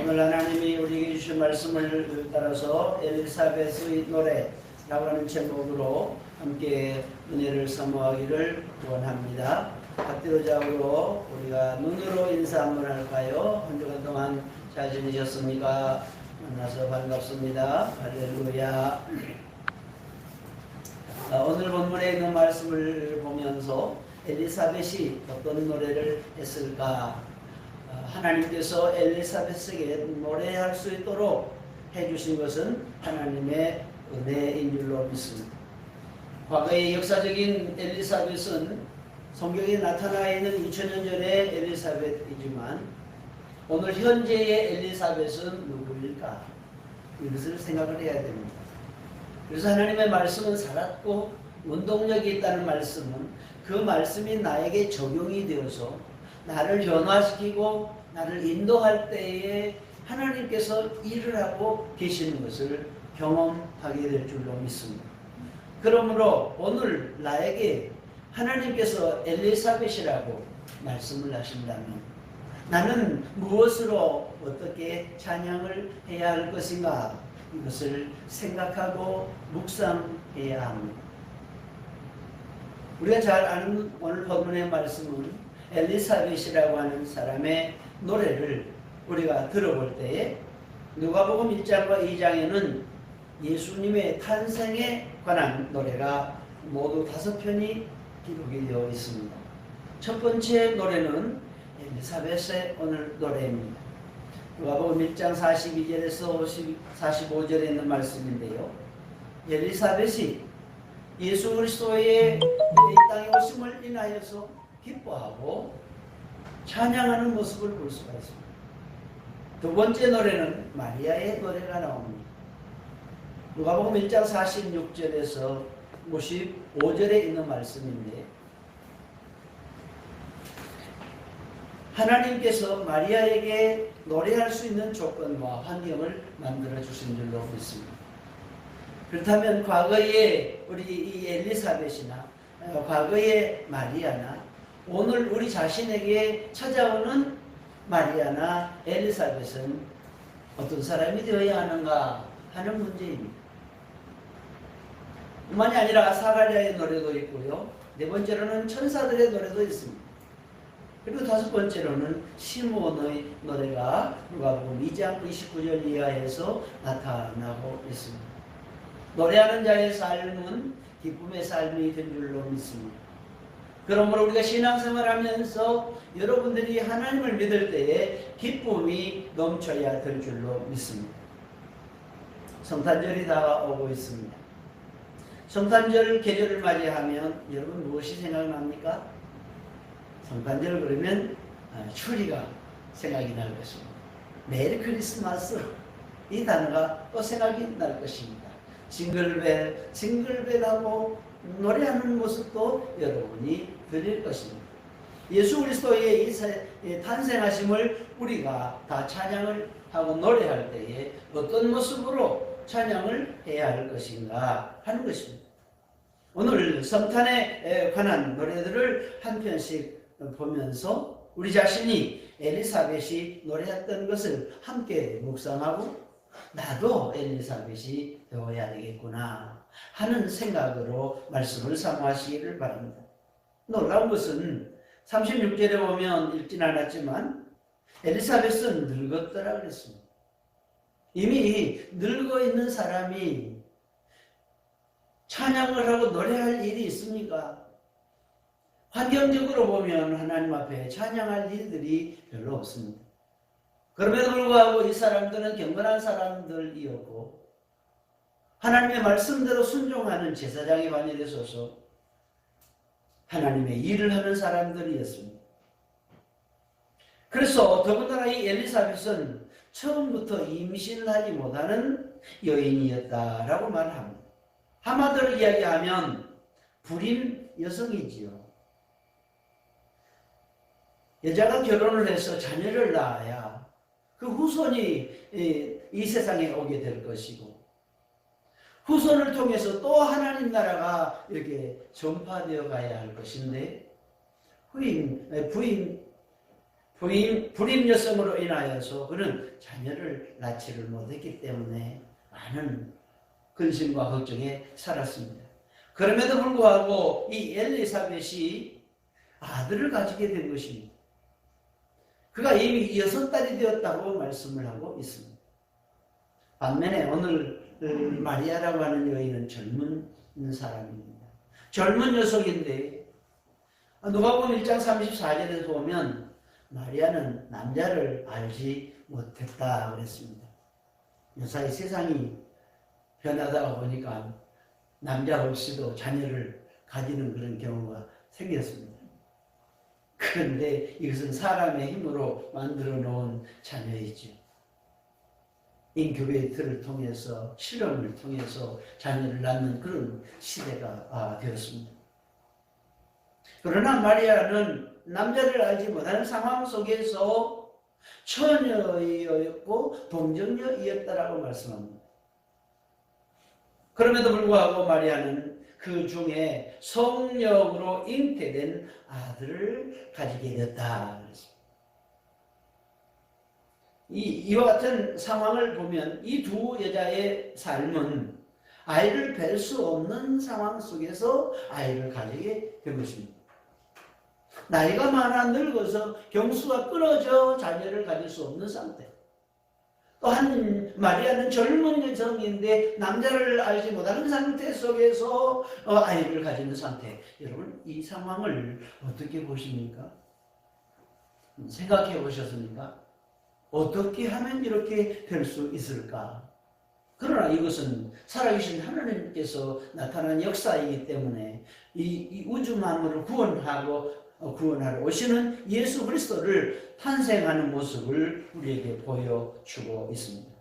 오늘 하나님이 우리에게 주신 말씀을 따라서 엘리사벳의 노래라고 하는 제목으로 함께 은혜를 사모하기를 원합니다. 박대로자으로 우리가 눈으로 인사 한번 할까요? 한 주간 동안 잘 지내셨습니까? 만나서 반갑습니다. 할렐루야. 오늘 본문에 있는 말씀을 보면서 엘리사벳이 어떤 노래를 했을까? 하나님께서 엘리사벳에게 노래할 수 있도록 해주신 것은 하나님의 은혜인 줄로 믿습니다. 과거의 역사적인 엘리사벳은 성경에 나타나 있는 2000년 전의 엘리사벳이지만 오늘 현재의 엘리사벳은 누구일까? 이것을 생각을 해야 됩니다. 그래서 하나님의 말씀은 살았고 운동력이 있다는 말씀은 그 말씀이 나에게 적용이 되어서 나를 변화시키고 나를 인도할 때에 하나님께서 일을 하고 계시는 것을 경험하게 될 줄로 믿습니다. 그러므로 오늘 나에게 하나님께서 엘리사벳이라고 말씀을 하신다면 나는 무엇으로 어떻게 찬양을 해야 할 것인가 이것을 생각하고 묵상해야 합니다. 우리가 잘 아는 오늘 본문의 말씀은 엘리사벳이라고 하는 사람의 노래를 우리가 들어볼 때에 누가복음 1장과 2장에는 예수님의 탄생에 관한 노래가 모두 5편이 기록이 되어 있습니다. 첫 번째 노래는 엘리사벳의 오늘 노래입니다. 누가복음 1장 42절에서 45절에 있는 말씀인데요. 엘리사벳이 예수 그리스도의 이 땅에 오심을 인하여서 기뻐하고 찬양하는 모습을 볼 수가 있습니다. 두 번째 노래는 마리아의 노래가 나옵니다. 누가복음 1장 46절에서 55절에 있는 말씀인데 하나님께서 마리아에게 노래할 수 있는 조건과 환경을 만들어 주신 줄로 믿습니다. 그렇다면 과거의 우리 이 엘리사벳이나 과거의 마리아나 오늘 우리 자신에게 찾아오는 마리아나 엘리사벳은 어떤 사람이 되어야 하는가 하는 문제입니다. 뿐만이 아니라 사가랴의 노래도 있고요. 네 번째로는 천사들의 노래도 있습니다. 그리고 다섯 번째로는 시므온의 노래가 누가복음 2장 29절 이하에서 나타나고 있습니다. 노래하는 자의 삶은 기쁨의 삶이 된 줄로 믿습니다. 그러므로 우리가 신앙생활하면서 여러분들이 하나님을 믿을 때에 기쁨이 넘쳐야 될 줄로 믿습니다. 성탄절이 다가오고 있습니다. 성탄절 계절을 맞이하면 여러분 무엇이 생각납니까? 성탄절 그러면 추리가 생각이 날 것입니다. 메리 크리스마스 이 단어가 또 생각이 날 것입니다. 징글벨 징글벨하고 노래하는 모습도 여러분이 드릴 것입니다. 예수 그리스도의 이 탄생하심을 우리가 다 찬양을 하고 노래할 때에 어떤 모습으로 찬양을 해야 할 것인가 하는 것입니다. 오늘 성탄에 관한 노래들을 한 편씩 보면서 우리 자신이 엘리사벳이 노래했던 것을 함께 묵상하고 나도 엘리사벳이 되어야 되겠구나 하는 생각으로 말씀을 사모하시기를 바랍니다. 놀라운 것은 36절에 보면 읽진 않았지만 엘리사벳은 늙었더라 그랬습니다. 이미 늙어 있는 사람이 찬양을 하고 노래할 일이 있습니까? 환경적으로 보면 하나님 앞에 찬양할 일들이 별로 없습니다. 그럼에도 불구하고 이 사람들은 경건한 사람들이었고 하나님의 말씀대로 순종하는 제사장의 반열에 서서 하나님의 일을 하는 사람들이었습니다. 그래서 더군다나 이 엘리사벳은 처음부터 임신을 하지 못하는 여인이었다라고 말합니다. 한마디로 이야기하면 불임 여성이지요. 여자가 결혼을 해서 자녀를 낳아야 그 후손이 이 세상에 오게 될 것이고 후손을 통해서 또 하나님 나라가 이렇게 전파되어 가야 할 것인데 부인 불임 여성으로 인하여서 그는 자녀를 낳지를 못했기 때문에 많은 근심과 걱정에 살았습니다. 그럼에도 불구하고 이 엘리사벳이 아들을 가지게 된 것입니다. 그가 이미 6달이 되었다고 말씀을 하고 있습니다. 반면에 오늘 마리아라고 하는 여인은 젊은 사람입니다. 젊은 여성인데 누가복음 1장 34절에서 보면 마리아는 남자를 알지 못했다 그랬습니다. 요사이 세상이 변하다 보니까 남자 없이도 자녀를 가지는 그런 경우가 생겼습니다. 그런데 이것은 사람의 힘으로 만들어 놓은 자녀이죠. 인큐베이터를 통해서 실험을 통해서 자녀를 낳는 그런 시대가 되었습니다. 그러나 마리아는 남자를 알지 못하는 상황 속에서 처녀였고 동정녀이었다라고 말씀합니다. 그럼에도 불구하고 마리아는 그 중에 성령으로 잉태된 아들을 가지게 됐다. 이와 같은 상황을 보면 이 두 여자의 삶은 아이를 뵐 수 없는 상황 속에서 아이를 가지게 된 것입니다. 나이가 많아 늙어서 경수가 끊어져 자녀를 가질 수 없는 상태. 또한 마리아는 젊은 여성인데 남자를 알지 못하는 상태 속에서 아이를 가지는 상태. 여러분 이 상황을 어떻게 보십니까? 생각해 보셨습니까? 어떻게 하면 이렇게 될 수 있을까? 그러나 이것은 살아계신 하나님께서 나타난 역사이기 때문에 이 우주 만물을 구원하러 오시는 예수 그리스도를 탄생하는 모습을 우리에게 보여주고 있습니다.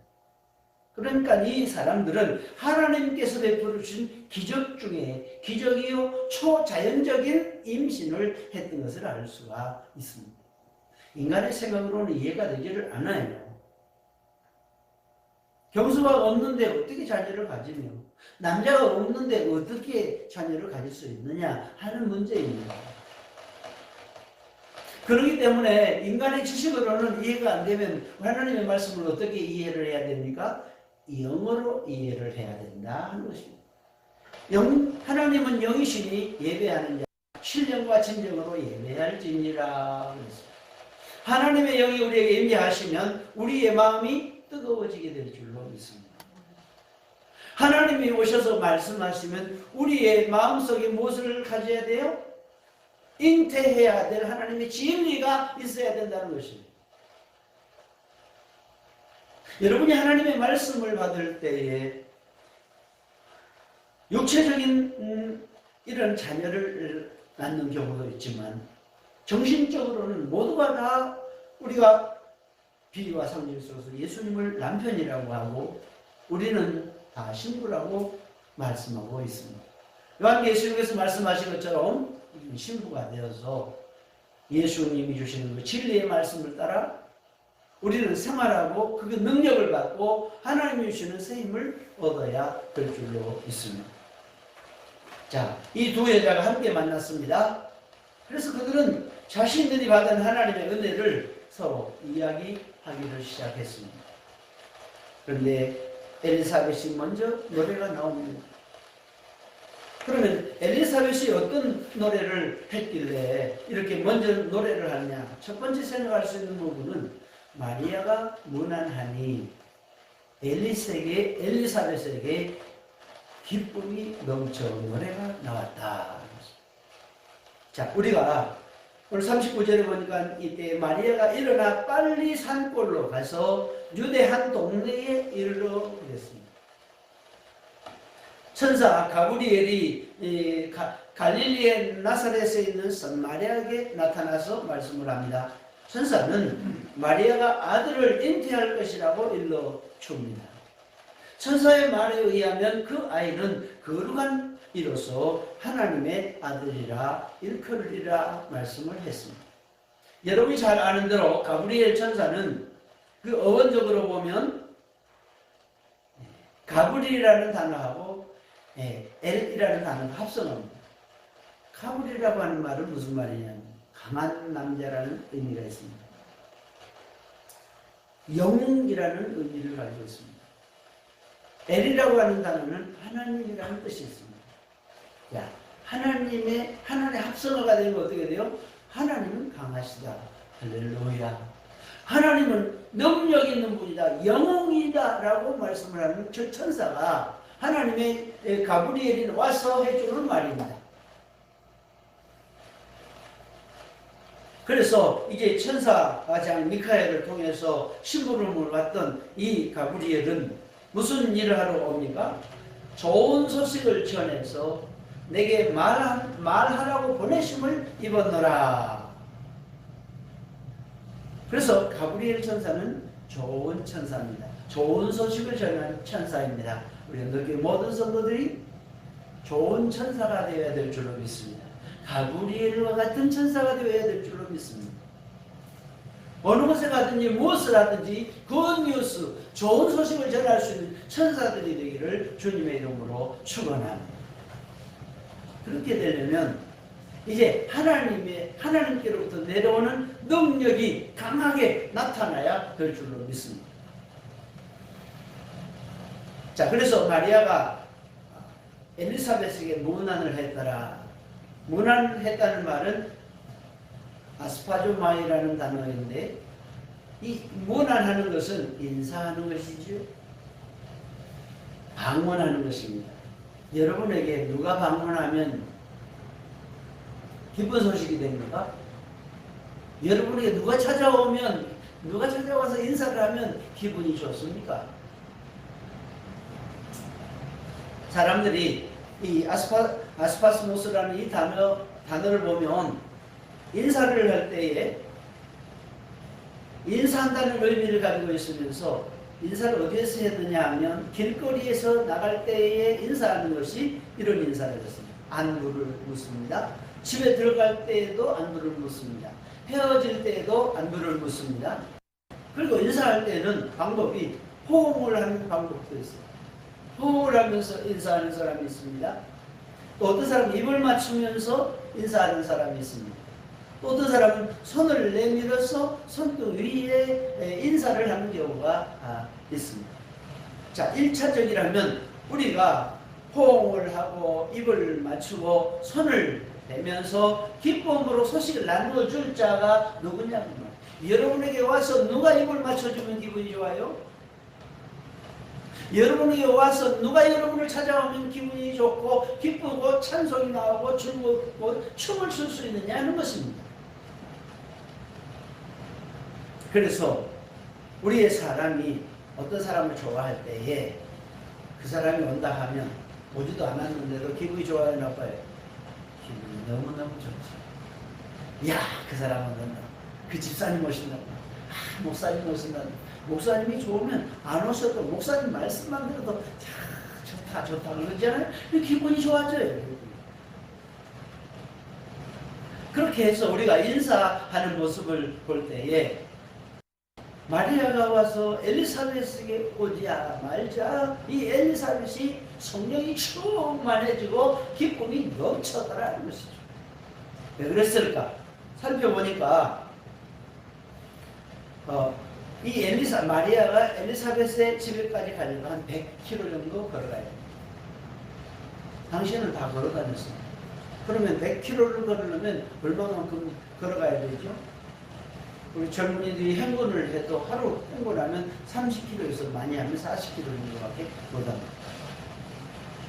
그러니까 이 사람들은 하나님께서 베풀어 주신 기적 중에 기적이요 초자연적인 임신을 했던 것을 알 수가 있습니다. 인간의 생각으로는 이해가 되지를 않아요. 경수가 없는데 어떻게 자녀를 가지며 남자가 없는데 어떻게 자녀를 가질 수 있느냐 하는 문제입니다. 그렇기 때문에 인간의 지식으로는 이해가 안 되면 하나님의 말씀을 어떻게 이해를 해야 됩니까? 영으로 이해를 해야 된다 하는 것입니다. 하나님은 영이시니 예배하는 자 신령과 진정으로 예배할지니라. 하나님의 영이 우리에게 임재하시면 우리의 마음이 뜨거워지게 될 줄로 믿습니다. 하나님이 오셔서 말씀하시면 우리의 마음속에 무엇을 가져야 돼요? 잉태해야 될 하나님의 진리가 있어야 된다는 것입니다. 여러분이 하나님의 말씀을 받을 때에 육체적인 이런 자녀를 낳는 경우도 있지만 정신적으로는 모두가 다 우리가 비유와 상징 속에서 예수님을 남편이라고 하고 우리는 다 신부라고 말씀하고 있습니다. 요한계시록에서 말씀하신 것처럼 신부가 되어서 예수님이 주시는 그 진리의 말씀을 따라 우리는 생활하고 그 능력을 받고 하나님이 주시는 새 힘을 얻어야 될 줄로 있습니다. 자, 이 두 여자가 함께 만났습니다. 그래서 그들은 자신들이 받은 하나님의 은혜를 서로 이야기하기를 시작했습니다. 그런데 엘리사벳이 먼저 노래가 나옵니다. 그러면 엘리사벳이 어떤 노래를 했길래 이렇게 먼저 노래를 하느냐? 첫 번째 생각할 수 있는 부분은 마리아가 무난하니 엘리사벳에게 기쁨이 넘쳐 노래가 나왔다. 자, 우리가 오늘 39절에 보니까 이때 마리아가 일어나 빨리 산골로 가서 유대 한 동네에 이르러 그랬습니다. 천사 가브리엘이 갈릴리의 나사렛에 있는 성마리아에게 나타나서 말씀을 합니다. 천사는 마리아가 아들을 잉태할 것이라고 일러줍니다. 천사의 말에 의하면 그 아이는 거룩한 이로써 하나님의 아들이라 일컬으리라 말씀을 했습니다. 여러분이 잘 아는 대로 가브리엘 천사는 그 어원적으로 보면 가브리엘이라는 단어하고 엘이라는 단어가 합성합니다. 가브리엘이라고 하는 말은 무슨 말이냐면 강한 남자라는 의미가 있습니다. 영이라는 의미를 가지고 있습니다. 엘이라고 하는 단어는 하나님이라는 뜻이 있습니다. 야, 하나님의 합성어가 되면 어떻게 돼요? 하나님은 강하시다. 할렐루야. 하나님은 능력 있는 분이다. 영웅이다. 라고 말씀을 하는 저 천사가 하나님의 가브리엘이 와서 해주는 말입니다. 그래서 이제 천사장 미카엘을 통해서 심부름을 받던 이 가브리엘은 무슨 일을 하러 옵니까? 좋은 소식을 전해서 내게 말하라고 보내심을 입었노라. 그래서 가브리엘 천사는 좋은 천사입니다. 좋은 소식을 전하는 천사입니다. 우리 너희 모든 성도들이 좋은 천사가 되어야 될 줄로 믿습니다. 가브리엘과 같은 천사가 되어야 될 줄로 믿습니다. 어느 곳에 가든지 무엇을 하든지 굿뉴스, 좋은 소식을 전할 수 있는 천사들이 되기를 주님의 이름으로 축원합니다. 그렇게 되려면 이제 하나님께로부터 내려오는 능력이 강하게 나타나야 될 줄로 믿습니다. 자, 그래서 마리아가 엘리사벳에게 문안을 했더라. 문안을 했다는 말은 아스파조마이라는 단어인데, 이 문안하는 것은 인사하는 것이죠. 방문하는 것입니다. 여러분에게 누가 방문하면 기쁜 소식이 됩니까? 여러분에게 누가 찾아와서 인사를 하면 기분이 좋습니까? 사람들이 이 아스파스모스라는 이 단어를 보면 인사를 할 때에 인사한다는 의미를 가지고 있으면서 인사를 어디에서 했느냐 하면 길거리에서 나갈 때에 인사하는 것이 이런 인사를 했습니다. 안부를 묻습니다. 집에 들어갈 때에도 안부를 묻습니다. 헤어질 때에도 안부를 묻습니다. 그리고 인사할 때는 방법이 호응을 하는 방법도 있어요. 호응을 하면서 인사하는 사람이 있습니다. 또 어떤 사람은 입을 맞추면서 인사하는 사람이 있습니다. 또 어떤 사람은 손을 내밀어서 손등 위에 인사를 하는 경우가 있습니다. 자, 1차적이라면 우리가 호응을 하고 입을 맞추고 손을 대면서 기쁨으로 소식을 나누어줄 자가 누구냐면, 여러분에게 와서 누가 입을 맞춰주면 기분이 좋아요? 여러분에게 와서 누가 여러분을 찾아오면 기분이 좋고 기쁘고 찬송이 나오고 즐겁고 춤을 출 수 있느냐 하는 것입니다. 그래서 우리의 사람이 어떤 사람을 좋아할 때에 그 사람이 온다 하면 오지도 않았는데도 기분이 좋아요, 나빠요? 기분이 너무너무 좋죠. 이야, 그 사람은 온다. 그 집사님 오신다. 목사님 오신다. 목사님이 좋으면 안 오셔도 목사님 말씀만 들어도 좋다 그러잖아요. 기분이 좋아져요. 그렇게 해서 우리가 인사하는 모습을 볼 때에 마리아가 와서 엘리사벳에게 오자 말자 이 엘리사벳이 성령이 충만해지고 기쁨이 넘쳐더라는 것이죠. 왜 그랬을까? 살펴보니까 이 마리아가 엘리사벳의 집에까지 가려면 한 100km 정도 걸어가야 됩니다. 당신은 다 걸어다녔습니다. 그러면 100km를 걸으려면 얼마만큼 걸어가야 되죠? 우리 젊은이들이 행군을 해도 하루 행군하면 30km에서 많이 하면 40km 정도밖에 못합니다.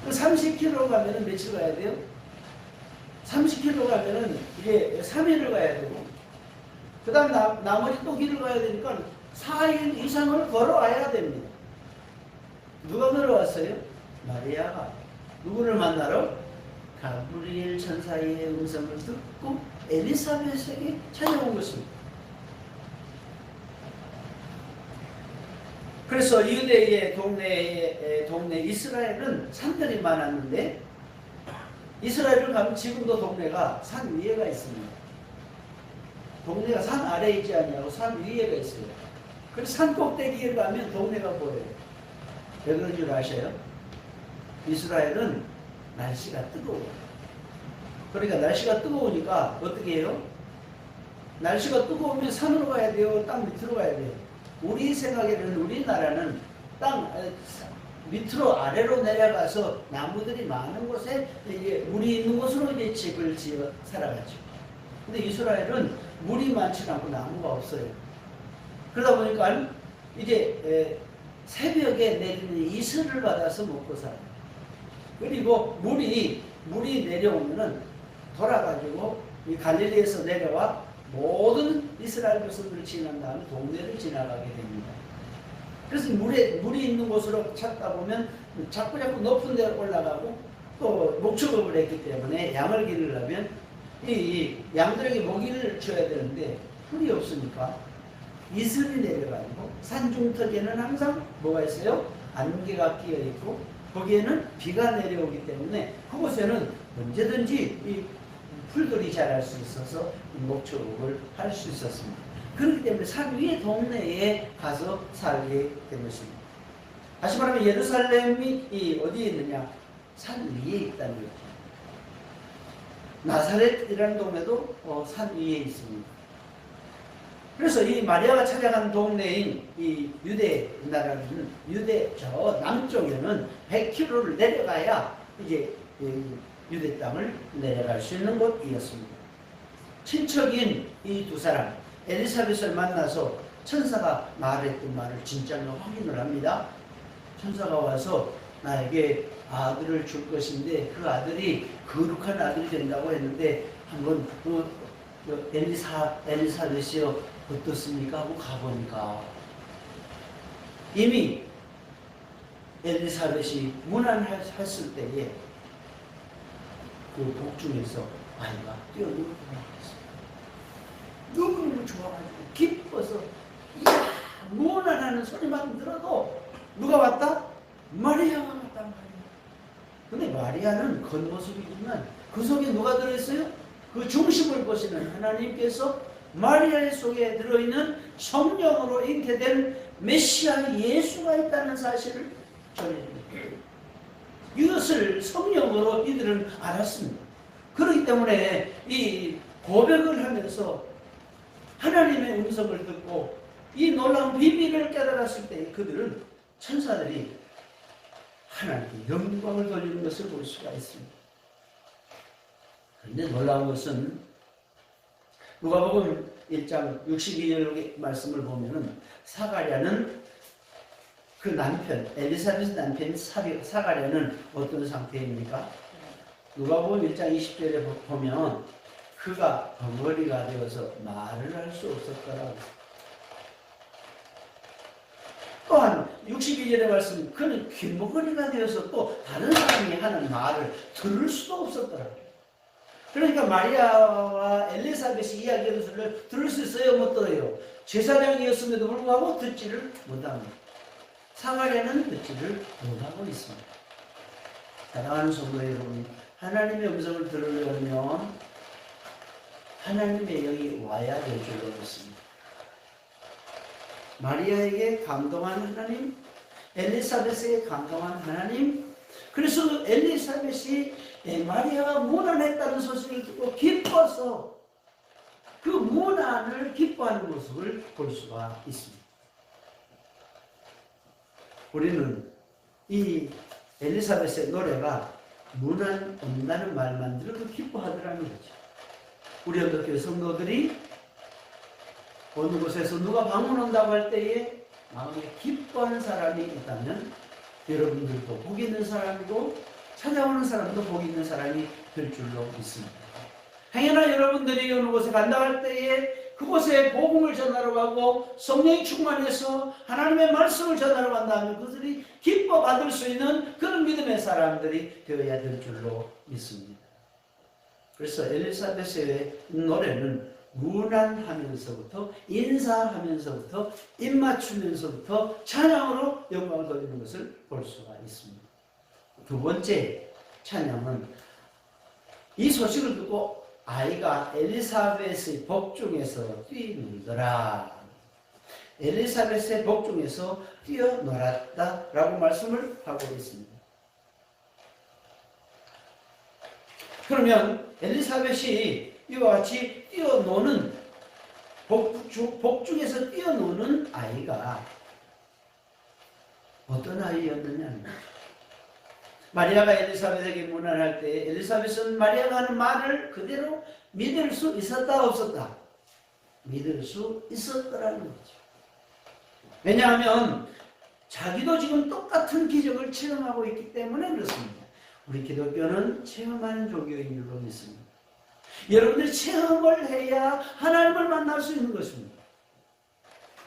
30km 가면은 며칠 가야 돼요? 30km 가면은 이게 3일을 가야 되고, 그 다음 나머지 또 길을 가야 되니까 4일 이상을 걸어와야 됩니다. 누가 걸어왔어요? 마리아가. 누구를 만나러? 가브리엘 천사의 음성을 듣고 엘리사벳에게 찾아온 것입니다. 그래서 유대의 동네 이스라엘은 산들이 많았는데, 이스라엘을 가면 지금도 동네가 산 위에가 있습니다. 동네가 산 아래에 있지 아니하고 산 위에가 있어요. 그래서 산 꼭대기에 가면 동네가 보여요. 왜 그런 줄 아셔요? 이스라엘은 날씨가 뜨거워요. 그러니까 날씨가 뜨거우니까 어떻게 해요? 날씨가 뜨거우면 산으로 가야 돼요? 땅 밑으로 가야 돼요? 우리 생각에는 우리나라는 땅 밑으로 아래로 내려가서 나무들이 많은 곳에 이제 물이 있는 곳으로 이제 집을 지어 살아가죠. 근데 이스라엘은 물이 많지 않고 나무가 없어요. 그러다 보니까 이제 새벽에 내리는 이슬을 받아서 먹고 살아요. 그리고 물이 내려오면은 돌아가지고 이 갈릴리에서 내려와 모든 이스라엘 백성들을 지난 다음에 동네를 지나가게 됩니다. 그래서 물이 있는 곳으로 찾다 보면 자꾸 높은 데 올라가고 또 목축업을 했기 때문에 양을 기르려면 이 양들에게 먹이를 줘야 되는데 물이 없으니까 이슬이 내려가고 산중턱에는 항상 뭐가 있어요? 안개가 끼어 있고 거기에는 비가 내려오기 때문에 그곳에는 언제든지 이 풀들이 자랄 수 있어서 목축업을 할 수 있었습니다. 그렇기 때문에 산 위의 동네에 가서 살게 된 것입니다. 다시 말하면 예루살렘이 어디에 있느냐? 산 위에 있다는 거죠. 나사렛이라는 동네도 산 위에 있습니다. 그래서 이 마리아가 찾아간 동네인 이 유대 나라는 유대 저 남쪽에는 100km를 내려가야 이제 유대 땅을 내려갈 수 있는 곳이었습니다. 친척인 이 두 사람 엘리사벳을 만나서 천사가 말했던 말을 진짜로 확인을 합니다. 천사가 와서 나에게 아들을 줄 것인데 그 아들이 거룩한 아들이 된다고 했는데 한번 엘리사벳이요 어떻습니까? 하고 가보니까 이미 엘리사벳이 문안했을 때에 그 복중에서 아이가 뛰어들고 나왔어요. 너무너무 좋아가지고 기뻐서 이야 문안하는 소리만 들어도 누가 왔다? 마리아가 왔단 말이야. 근데 마리아는 겉모습이지만 그 속에 누가 들어있어요? 그 중심을 보시는 하나님께서 마리아의 속에 들어있는 성령으로 잉태된 메시아 예수가 있다는 사실을 전해줍니다. 이것을 성령으로 이들은 알았습니다. 그렇기 때문에 이 고백을 하면서 하나님의 음성을 듣고 이 놀라운 비밀을 깨달았을 때 그들은 천사들이 하나님께 영광을 돌리는 것을 볼 수가 있습니다. 그런데 놀라운 것은 누가복음 1장 62절 말씀을 보면은 사가랴는 그 남편 엘리사벳의 남편 사가랴는 어떤 상태입니까? 누가복음 1장 20절에 보면 그가 벙어리가 되어서 말을 할 수 없었더라고. 또한 62절의 말씀 그는 귓머거리가 되어서 또 다른 사람이 하는 말을 들을 수도 없었더라고. 그러니까 마리아와 엘리사벳이 이야기를 들을 수 있어요? 못 들어요? 제사장이었음에도 불구하고 듣지를 못합니다. 사가랴는 듣지를 못하고 있습니다. 사랑하는 성도 여러분, 하나님의 음성을 들으려면 하나님의 영이 와야 될 줄로 믿습니다. 마리아에게 감동한 하나님, 엘리사벳에게 감동한 하나님, 그래서 엘리사벳이 마리아가 문안했다는 소식을 듣고 기뻐서 그 문안을 기뻐하는 모습을 볼 수가 있습니다. 우리는 이 엘리사벳의 노래가 문안 온다는 말만 들어도 기뻐하더라는 거죠. 우리 어떻게 성도들이 어느 곳에서 누가 방문 온다고 할 때에 마음에 기뻐하는 사람이 있다면 여러분들도 복 있는 사람이고 찾아오는 사람도 복 있는 사람이 될 줄로 믿습니다. 행여나 여러분들이 어느 곳에 간다고 할 때에 그곳에 복음을 전하러 가고 성령이 충만해서 하나님의 말씀을 전하러 간다면 그들이 기뻐 받을 수 있는 그런 믿음의 사람들이 되어야 될 줄로 믿습니다. 그래서 엘리사벳의 노래는 문안하면서부터 인사하면서부터 입맞추면서부터 찬양으로 영광을 돌리는 것을 볼 수가 있습니다. 두 번째 찬양은 이 소식을 듣고 아이가 엘리사벳의 복중에서 뛰놀더라. 엘리사벳의 복중에서 뛰어놀았다라고 말씀을 하고 있습니다. 그러면 엘리사벳이 이와 같이 뛰어노는 복중에서 뛰어노는 아이가 어떤 아이였느냐는 거죠. 마리아가 엘리사벳에게 문안할 때 엘리사벳은 마리아가 하는 말을 그대로 믿을 수 있었다 없었다? 믿을 수 있었더라는 거죠. 왜냐하면 자기도 지금 똑같은 기적을 체험하고 있기 때문에 그렇습니다. 우리 기독교는 체험하는 종교인 줄로 믿습니다. 여러분들이 체험을 해야 하나님을 만날 수 있는 것입니다.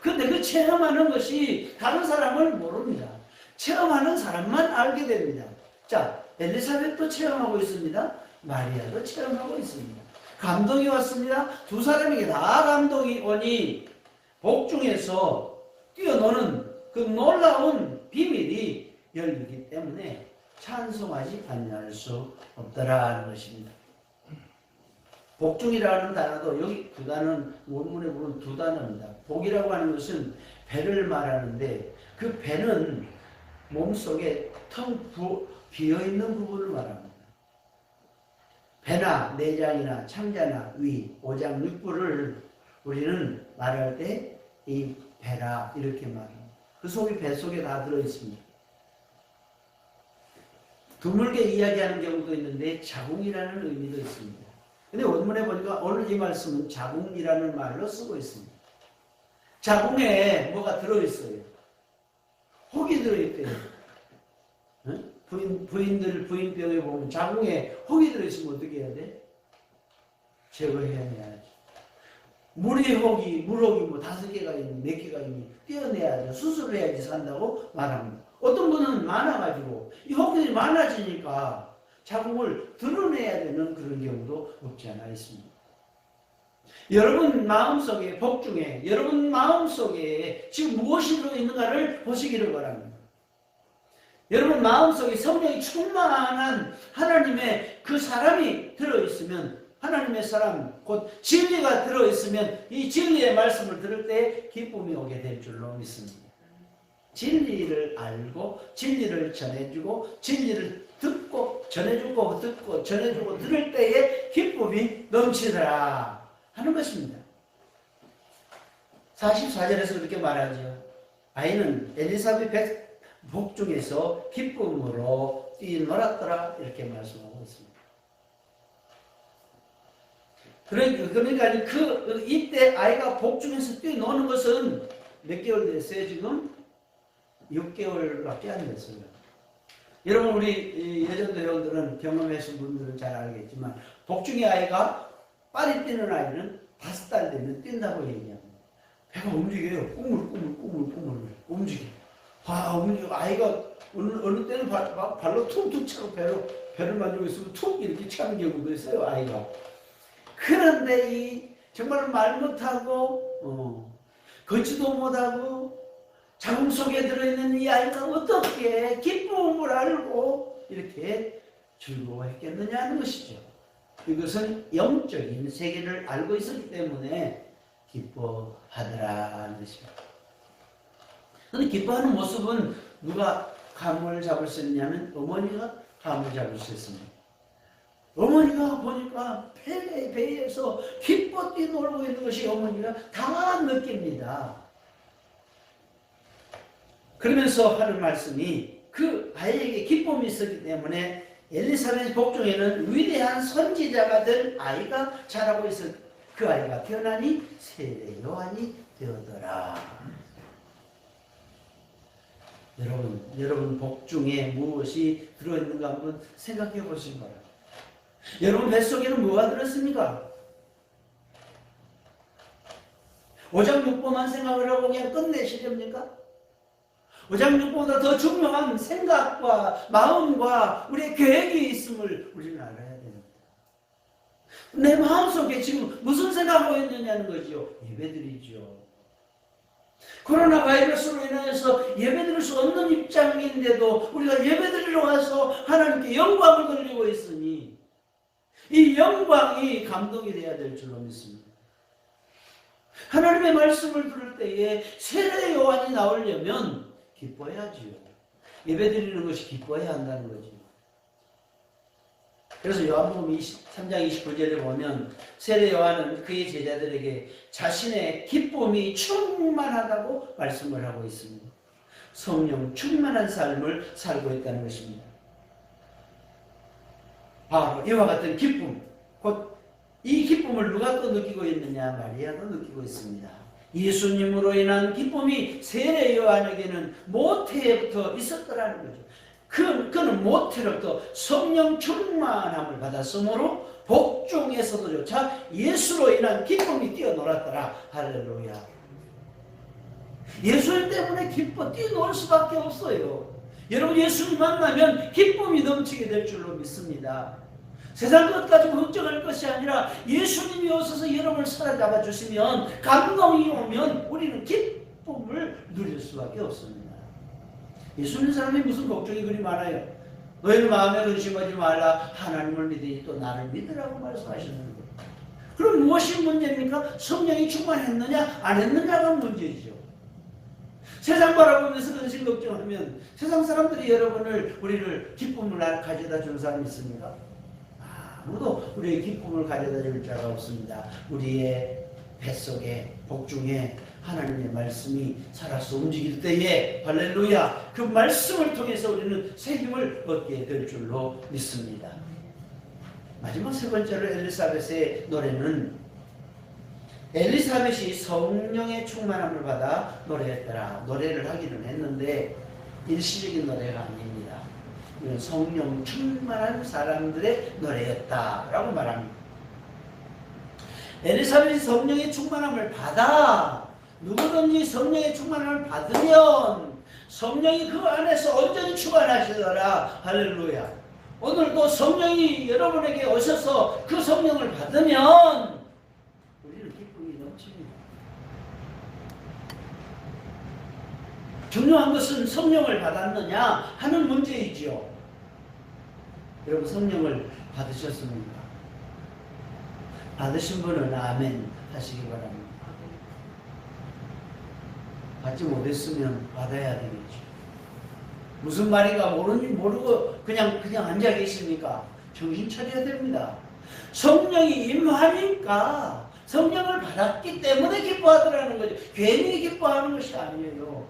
그런데 그 체험하는 것이 다른 사람을 모릅니다. 체험하는 사람만 알게 됩니다. 자, 엘리사벳도 체험하고 있습니다. 마리아도 체험하고 있습니다. 감동이 왔습니다. 두 사람에게 다 감동이 오니 복중에서 뛰어노는 그 놀라운 비밀이 열리기 때문에 찬송하지 않을 수 없더라는 것입니다. 복중이라는 단어도 여기 두 단어는 원문에 보면 두 단어입니다. 복이라고 하는 것은 배를 말하는데 그 배는 몸속에 텅 비어있는 부분을 말합니다. 배나 내장이나 창자나 위, 오장, 육부를 우리는 말할 때 이 배라 이렇게 말합니다. 그 속이 배 속에 다 들어있습니다. 드물게 이야기하는 경우도 있는데 자궁이라는 의미도 있습니다. 근데 원문에 보니까 오늘 이 말씀은 자궁이라는 말로 쓰고 있습니다. 자궁에 뭐가 들어있어요? 혹이 들어있대요. 부인병에 보면 자궁에 혹이 들어있으면 어떻게 해야 돼? 제거해야지. 물혹이 뭐 5개가 있니, 4개가 있니, 떼어내야죠. 수술을 해야지 산다고 말합니다. 어떤 분은 많아가지고, 이 혹들이 많아지니까 자궁을 드러내야 되는 그런 경우도 없지 않아 있습니다. 여러분 마음속에, 복중에, 여러분 마음속에 지금 무엇이 들어있는가를 보시기를 바랍니다. 여러분 마음속에 성령이 충만한 하나님의 그 사람이 들어있으면 하나님의 사람, 곧 진리가 들어있으면 이 진리의 말씀을 들을 때 기쁨이 오게 될 줄로 믿습니다. 진리를 알고 진리를 전해주고 진리를 듣고 전해주고 듣고 전해주고 들을 때에 기쁨이 넘치더라 하는 것입니다. 44절에서 그렇게 말하죠. 아이는 엘리사벳 복중에서 기쁨으로 뛰놀았더라 이렇게 말씀하고 있습니다. 그러니까 이때 아이가 복중에서 뛰노는 것은 몇 개월 됐어요 지금? 6개월밖에 안 됐어요. 여러분 우리 예전도 여러분들은 경험하신 분들은 잘 알겠지만 복중의 아이가 빨리 뛰는 아이는 5달 되면 뛴다고 얘기합니다. 배가 움직여요. 꾸물꾸물 움직여요. 움직여. 아이가 어느 때는 발로 툭툭 차고 배를 만지고 있으면 툭 이렇게 차는 경우도 있어요. 아이가. 그런데 정말 말 못하고 걷지도 못하고 자궁 속에 들어있는 이 아이가 어떻게 기쁨을 알고 이렇게 즐거워했겠느냐 하는 것이죠. 이것은 영적인 세계를 알고 있었기 때문에 기뻐하더라는 것입니다. 그런데 기뻐하는 모습은 누가 감을 잡을 수 있냐면 어머니가 감을 잡을 수 있습니다. 어머니가 보니까 배에서 기뻐 뛰놀고 있는 것이 어머니가 다 느낍니다. 그러면서 하는 말씀이 그 아이에게 기쁨이 있었기 때문에 엘리사벳 복중에는 위대한 선지자가 될 아이가 자라고 있을 그 아이가 태어나니 세례 요한이 되었더라. 여러분 복중에 무엇이 들어있는가 한번 생각해 보시기 바랍니다. 여러분 뱃속에는 뭐가 들었습니까? 오장육부만 생각을 하고 그냥 끝내시렵니까? 오장육부보다 더 중요한 생각과 마음과 우리의 계획이 있음을 우리는 알아야 됩니다. 내 마음속에 지금 무슨 생각하고 있느냐는 거죠. 예배드리죠. 코로나 바이러스로 인해서 예배드릴 수 없는 입장인데도 우리가 예배드리러 와서 하나님께 영광을 돌리고 있으니 이 영광이 감동이 되어야 될 줄로 믿습니다. 하나님의 말씀을 들을 때에 세례 요한이 나오려면 기뻐해야지요. 예배드리는 것이 기뻐해야 한다는 거죠. 그래서 요한복음 3장 29절에 보면 세례 요한은 그의 제자들에게 자신의 기쁨이 충만하다고 말씀을 하고 있습니다. 성령 충만한 삶을 살고 있다는 것입니다. 바로 이와 같은 기쁨, 곧 이 기쁨을 누가 또 느끼고 있느냐? 마리아도 느끼고 있습니다. 예수님으로 인한 기쁨이 세례 요한에게는 모태부터 있었더라는 거죠. 그는 모태로부터 성령 충만함을 받았으므로 복중에서도조차 예수로 인한 기쁨이 뛰어놀았더라. 할렐루야. 예수님 때문에 뛰어놀 수밖에 없어요. 여러분, 예수님 만나면 기쁨이 넘치게 될 줄로 믿습니다. 세상 것까지 걱정할 것이 아니라 예수님이 오셔서 여러분을 사로잡아 주시면, 감동이 오면 우리는 기쁨을 누릴 수밖에 없습니다. 예수 믿는 사람이 무슨 걱정이 그리 많아요? 너희는 마음에 근심하지 말라. 하나님을 믿으니 또 나를 믿으라고 말씀하시는 거예요. 그럼 무엇이 문제입니까? 성령이 충만했느냐 안 했느냐가 문제이죠. 세상 바라보면서 근심 걱정하면 세상 사람들이 우리를 기쁨을 가져다 주는 사람이 있습니까? 아무도 우리의 기쁨을 가져다 줄 자가 없습니다. 우리의 뱃속에, 복중에 하나님의 말씀이 살아서 움직일 때에, 할렐루야, 그 말씀을 통해서 우리는 새 힘을 얻게 될 줄로 믿습니다. 마지막 세 번째로 엘리사벳의 노래는, 엘리사벳이 성령의 충만함을 받아 노래했더라. 노래를 하기는 했는데 일시적인 노래가 아닙니다. 이건 성령 충만한 사람들의 노래였다라고 말합니다. 엘리사벳이 성령의 충만함을 받아, 누구든지 성령의 충만함을 받으면 성령이 그 안에서 온전히 충만하시더라. 할렐루야. 오늘도 성령이 여러분에게 오셔서 그 성령을 받으면 우리는 기쁨이 넘칩니다. 중요한 것은 성령을 받았느냐 하는 문제이지요. 여러분, 성령을 받으셨습니까? 받으신 분은 아멘 하시기 바랍니다. 받지 못했으면 받아야 되겠죠. 무슨 말인가 모르고 그냥 앉아 계십니까? 정신 차려야 됩니다. 성령이 임하니까 성령을 받았기 때문에 기뻐하더라는 거죠. 괜히 기뻐하는 것이 아니에요.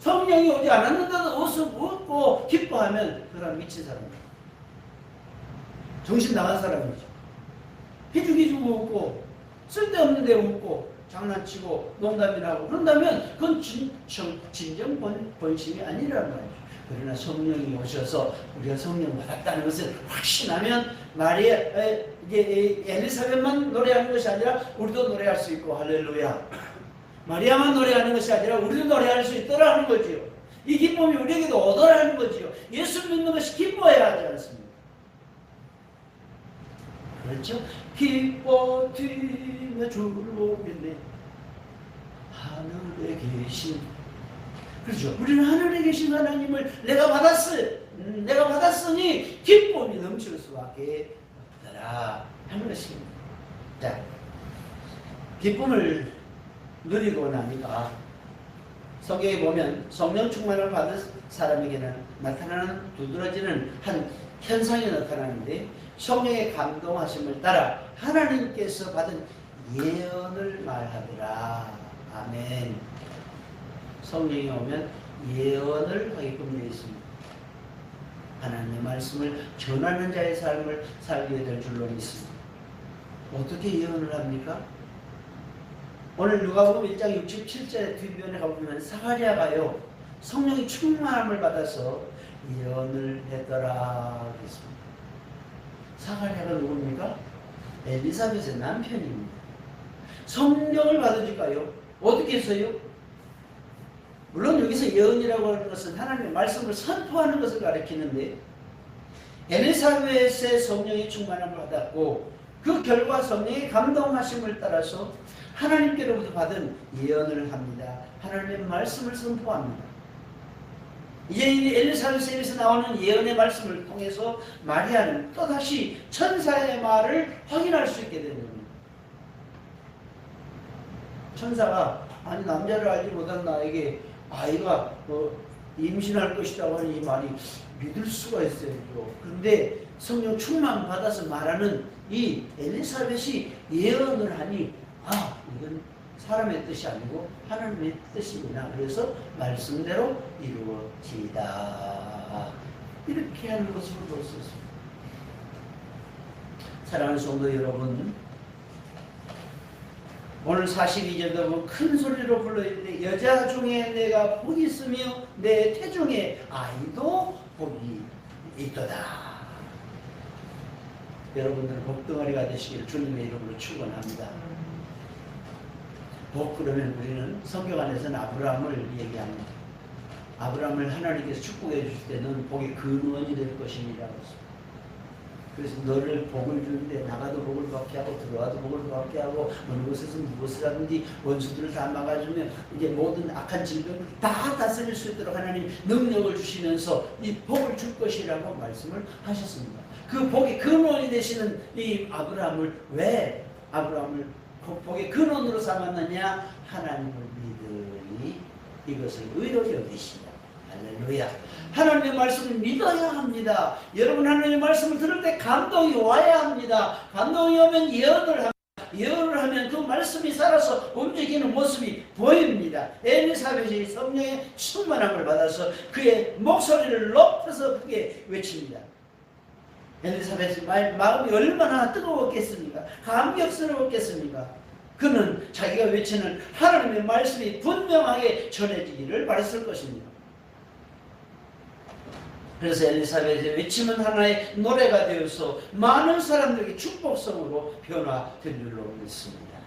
성령이 오지 않았는데도 웃고 기뻐하면 그 사람 미친 사람이에요. 정신 나간 사람이죠. 희죽희죽 웃고 쓸데없는 데 웃고 장난치고 농담이나 하고 그런다면 그건 진정 본심이 아니라는 말이죠. 그러나 성령이 오셔서 우리가 성령 받았다는 것을 확신하면 엘리사벳만 노래하는 것이 아니라 우리도 노래할 수 있고, 할렐루야. 마리아만 노래하는 것이 아니라 우리도 노래할 수 있더라는 거지요. 이 기쁨이 우리에게도 오더라는 거지요. 예수 믿는 것이 기뻐해야 하지 않습니까? 그렇죠? 기뻐 뛰며 주를 믿네 하늘에 계신, 그렇죠? 우리는 하늘에 계신 하나님을 내가 받았으니 기쁨이 넘칠 수밖에 없더라 하는 것입니다. 자, 기쁨을 누리고 나니까 성경에 보면 성령 충만을 받은 사람에게는 나타나는 두드러지는 한 현상이 나타나는데, 성령의 감동하심을 따라 하나님께서 받은 예언을 말하더라. 아멘. 성령이 오면 예언을 하게끔 되어 있습니다. 하나님의 말씀을 전하는 자의 삶을 살게 될 줄로 믿습니다. 어떻게 예언을 합니까? 오늘 누가복음 1장 67절의 뒷면에 가보면 사가랴가요, 성령이 충만함을 받아서 예언을 했더라 그랬습니다. 사가랴가 누굽니까? 엘리사벳의 남편입니다. 성령을 받으니까요, 어떻게 했어요? 물론 여기서 예언이라고 하는 것은 하나님의 말씀을 선포하는 것을 가리키는데, 엘리사벳의 성령이 충만함을 받았고 그 결과 성령의 감동하심을 따라서 하나님께로부터 받은 예언을 합니다. 하나님의 말씀을 선포합니다. 이제 이 엘리사벳에서 나오는 예언의 말씀을 통해서 마리아는 또다시 천사의 말을 확인할 수 있게 되는 겁니다. 천사가, 아니 남자를 알지 못한 나에게 아이가 임신할 것이라고 하는 이 말이 믿을 수가 있어요. 그런데 성령 충만 받아서 말하는 이 엘리사벳이 예언을 하니 이건 사람의 뜻이 아니고 하나님의 뜻이구나. 그래서 말씀대로 이루어지다. 이렇게 하는 것을 볼 수 있습니다. 사랑하는 성도 여러분, 오늘 42절도 보면 큰 소리로 불러있는데 여자 중에 내가 복이 있으며 내 태중에 아이도 복이 있도다. 여러분들은 복덩어리가 되시길 주님의 이름으로 축원합니다. 복 그러면 우리는 성경 안에서는 아브라함을 얘기합니다. 아브라함을 하나님께서 축복해 주실 때는 복의 근원이 될 것입니다. 그래서 너를 복을 주는데 나가도 복을 받게 하고 들어와도 복을 받게 하고 어느 곳에서 무엇을 하든지 원수들을 다 막아주며 이제 모든 악한 질병을 다 다스릴 수 있도록 하나님 능력을 주시면서 이 복을 줄 것이라고 말씀을 하셨습니다. 그 복의 근원이 되시는 이 아브라함을 왜 아브라함을 복의 근원으로 삼았느냐? 하나님을 믿으니 이것을 의로 여기시다. 할렐루야. 하나님의 말씀을 믿어야 합니다. 여러분 하나님의 말씀을 들을 때 감동이 와야 합니다. 감동이 오면 예언을 합니다. 예언을 하면 그 말씀이 살아서 움직이는 모습이 보입니다. 엘리사벳이 성령의 충만함을 받아서 그의 목소리를 높여서 크게 외칩니다. 엘리사벳의 마음이 얼마나 뜨거웠겠습니까? 감격스러웠겠습니까? 그는 자기가 외치는 하나님의 말씀이 분명하게 전해지기를 바랐을 것입니다. 그래서 엘리사벳의 외침은 하나의 노래가 되어서 많은 사람들에게 축복성으로 변화된 줄로 믿습니다.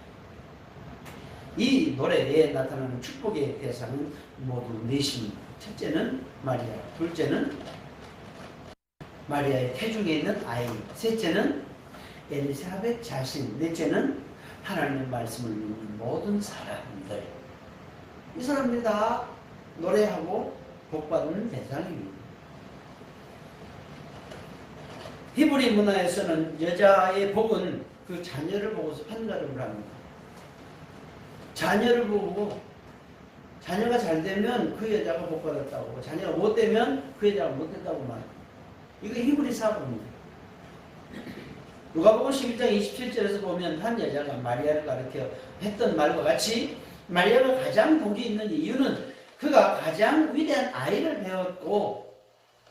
이 노래에 나타나는 축복의 대상은 모두 넷입니다. 첫째는 마리아, 둘째는 마리아의 태중에 있는 아이, 셋째는 엘리사벳 자신, 넷째는 하나님의 말씀을 믿는 모든 사람들. 이 사람들이 다 노래하고 복받는 대상입니다. 히브리 문화에서는 여자의 복은 그 자녀를 보고서 판가름을 합니다. 자녀를 보고 자녀가 잘 되면 그 여자가 복받았다고, 자녀가 못 되면 그 여자가 못 됐다고 말합니다. 이거 히브리 사고입니다. 누가복음 11장 27절에서 보면 한 여자가 마리아를 가르쳐 했던 말과 같이 마리아가 가장 복이 있는 이유는 그가 가장 위대한 아이를 배웠고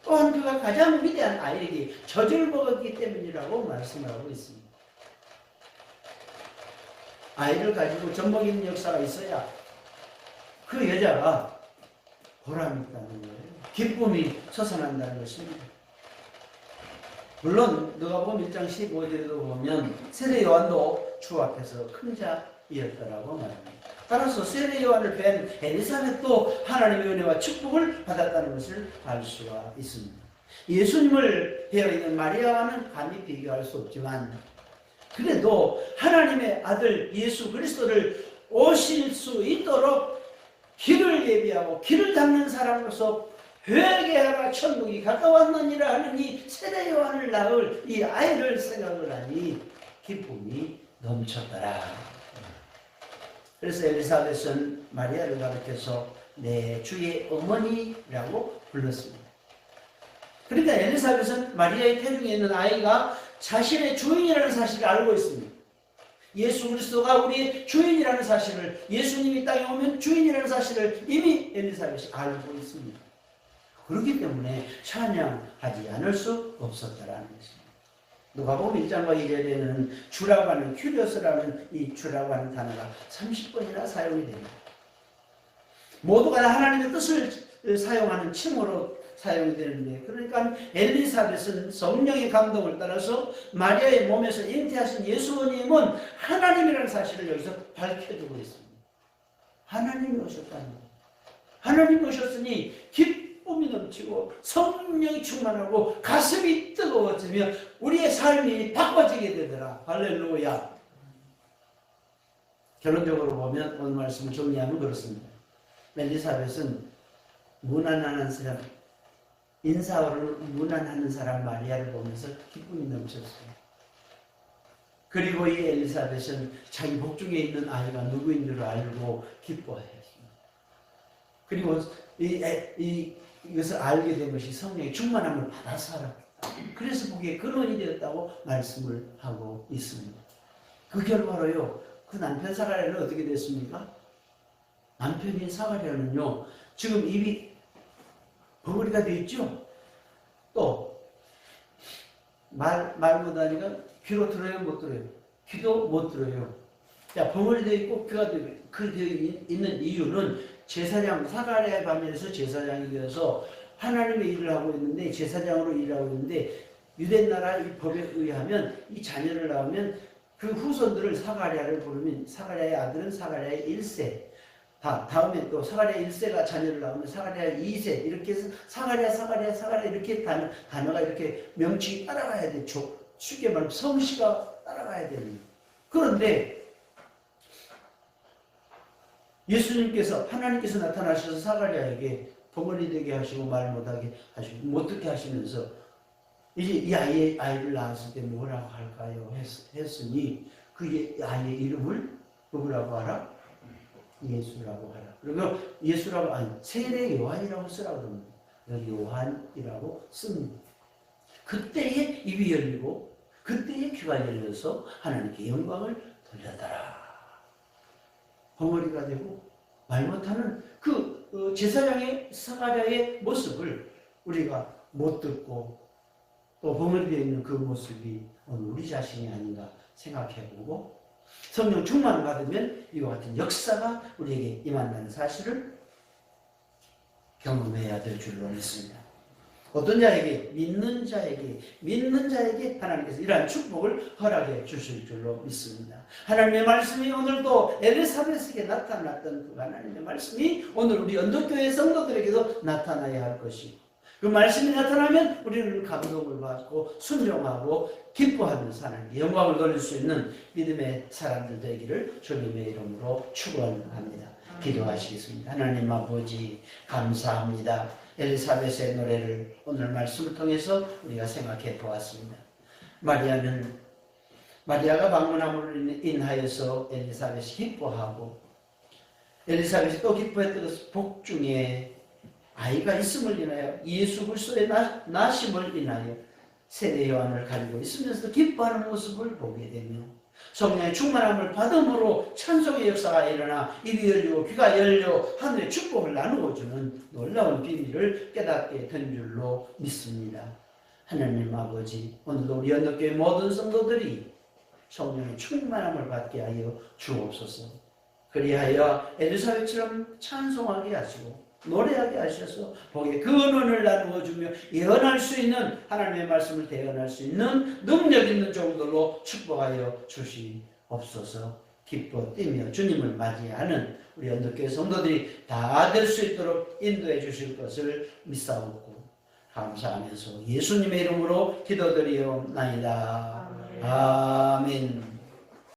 또한 그가 가장 위대한 아이에게 젖을 먹었기 때문이라고 말씀을 하고 있습니다. 아이를 가지고 젖먹이는 역사가 있어야 그 여자가 보람이 있다는 거예요. 기쁨이 솟아난다는 것입니다. 물론 누가복음 1장 15절에도 보면 세례 요한도 주 앞에서 큰 자이었다라고 말합니다. 따라서 세례 요한을 뵌 엘리사벳도 하나님의 은혜와 축복을 받았다는 것을 알 수가 있습니다. 예수님을 배어 있는 마리아와는 감히 비교할 수 없지만 그래도 하나님의 아들 예수 그리스도를 오실 수 있도록 길을 예비하고 길을 닦는 사람으로서 회개하라 천국이 가까웠느니라 하는 이 세례 요한을 낳을 이 아이를 생각을 하니 기쁨이 넘쳤더라. 그래서 엘리사벳은 마리아를 가르쳐서 내 주의 어머니라고 불렀습니다. 그러니까 엘리사벳은 마리아의 태중에 있는 아이가 자신의 주인이라는 사실을 알고 있습니다. 예수 그리스도가 우리의 주인이라는 사실을, 예수님이 땅에 오면 주인이라는 사실을 이미 엘리사벳이 알고 있습니다. 그렇기 때문에 찬양하지 않을 수 없었다라는 것입니다. 누가복음 1장과 2절에는 주라고 하는 큐리오스라는 이 주라고 하는 단어가 30번이나 사용이 됩니다. 모두가 하나님의 뜻을 사용하는 칭호로 사용이 되는데, 그러니까 엘리사벳은 성령의 감동을 따라서 마리아의 몸에서 잉태하신 예수님은 하나님이라는 사실을 여기서 밝혀주고 있습니다. 하나님이 오셨다는 것. 하나님이 오셨으니 기쁨이 넘치고 성령이 충만하고 가슴이 뜨거워지며 우리의 삶이 바꿔지게 되더라. 할렐루야. 결론적으로 보면 오늘 말씀을 정리하면 그렇습니다. 엘리사벳은 무난한 사람, 인사를 무난하는 사람 마리아를 보면서 기쁨이 넘쳤어요. 그리고 이 엘리사벳은 자기 복중에 있는 아이가 누구인 줄 알고 기뻐했습니다. 그리고 이것을 알게 된 것이 성령의 충만함을 받아서 그래서 그게 근원이 되었다고 말씀을 하고 있습니다. 그 결과로요, 그 남편 사가랴는 어떻게 됐습니까? 남편인 사가랴는요, 지금 입이 벙어리가 되어 있죠? 또 말 못하니까 귀로 들어요, 못 들어요? 귀도 못 들어요. 자, 벙어리 되어 있고 귀가 되어 있는 이유는 제사장, 사가랴의 반면에서 제사장이 되어서 하나님의 일을 하고 있는데, 제사장으로 일을 하고 있는데, 유대나라 이 법에 의하면 이 자녀를 낳으면 그 후손들을 사가랴를 부르면 사가랴의 아들은 사가랴의 1세, 다음에 또 사가랴 1세가 자녀를 낳으면 사가랴 2세, 이렇게 해서 사가랴 이렇게 단어가 이렇게 명칭이 따라가야 되죠. 쉽게 말하면 성씨가 따라가야 됩니다. 그런데 예수님께서, 하나님께서 나타나셔서 사가랴에게 벙어리 되게 하시고 말 못하게 하시고 못 듣게 하시면서 이제 이 아이를 낳았을 때 뭐라고 할까요? 했으니 그게 아이의 이름을 누구라고 하라? 예수라고 하라. 그리고 예수라고, 아니, 세례 요한이라고 쓰라고 합니다. 요한이라고 씁니다. 그때에 입이 열리고 그때에 귀가 열려서 하나님께 영광을 돌렸더라. 벙어리가 되고 말 못하는 그 제사장의 사가랴의 모습을 우리가 못 듣고 또 벙어리 되어 있는 그 모습이 오늘 우리 자신이 아닌가 생각해보고, 성령 충만을 받으면 이와 같은 역사가 우리에게 임한다는 사실을 경험해야 될 줄로 믿습니다. 어떤 자에게? 믿는 자에게 하나님께서 이러한 축복을 허락해 주실 줄로 믿습니다. 하나님의 말씀이 오늘도 엘리사벳에게 나타났던 그 하나님의 말씀이 오늘 우리 언덕교회 성도들에게도 나타나야 할 것이고, 그 말씀이 나타나면 우리는 감동을 받고 순종하고 기뻐하면서 하나님께 영광을 돌릴 수 있는 믿음의 사람들 되기를 주님의 이름으로 축원합니다. 기도하시겠습니다. 하나님 아버지, 감사합니다. 엘리사벳의 노래를 오늘 말씀을 통해서 우리가 생각해 보았습니다. 마리아가 방문함으로 인하여서 엘리사벳이 기뻐하고, 엘리사벳이 또 기뻐했던 것은 복 중에 아이가 있음을 인하여, 예수 그리스도의 나심을 인하여 세례 요한을 가지고 있으면서도 기뻐하는 모습을 보게 되며, 성령의 충만함을 받음으로 찬송의 역사가 일어나 입이 열리고 귀가 열려 하늘의 축복을 나누어 주는 놀라운 비밀을 깨닫게 된 줄로 믿습니다. 하나님 아버지, 오늘도 우리 언덕교회 모든 성도들이 성령의 충만함을 받게 하여 주옵소서. 그리하여 엘리사벳처럼 찬송하게 하시고 노래하게 하셔서 복의 근원을 나누어 주며 예언할 수 있는, 하나님의 말씀을 대언할 수 있는 능력 있는 종들로 축복하여 주시옵소서. 기뻐 뛰며 주님을 맞이하는 우리 언덕교회 성도들이 다 될 수 있도록 인도해 주실 것을 믿사옵고 감사하면서 예수님의 이름으로 기도드리옵나이다. 아멘.